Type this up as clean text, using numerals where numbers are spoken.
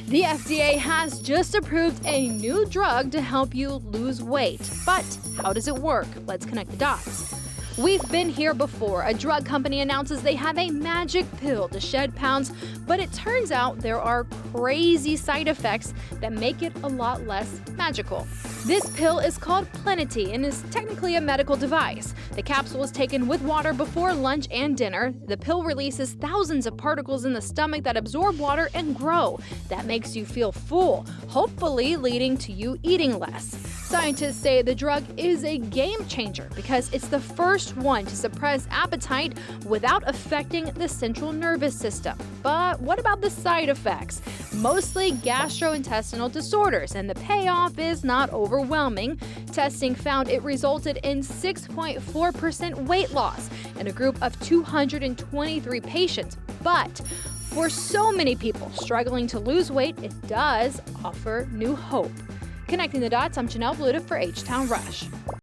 The FDA has just approved a new drug to help you lose weight. But how does it work? Let's connect the dots. We've been here before. A drug company announces they have a magic pill to shed pounds, but it turns out there are crazy side effects that make it a lot less magical. This pill is called Plenity and is technically a medical device. The capsule is taken with water before lunch and dinner. The pill releases thousands of particles in the stomach that absorb water and grow. That makes you feel full, hopefully leading to you eating less. Scientists say the drug is a game changer because it's the first one to suppress appetite without affecting the central nervous system. But what about the side effects? Mostly gastrointestinal disorders, and the payoff is not overwhelming. Testing found it resulted in 6.4% weight loss in a group of 223 patients. But for so many people struggling to lose weight, it does offer new hope. Connecting the dots, I'm Janelle Bluta for H-Town Rush.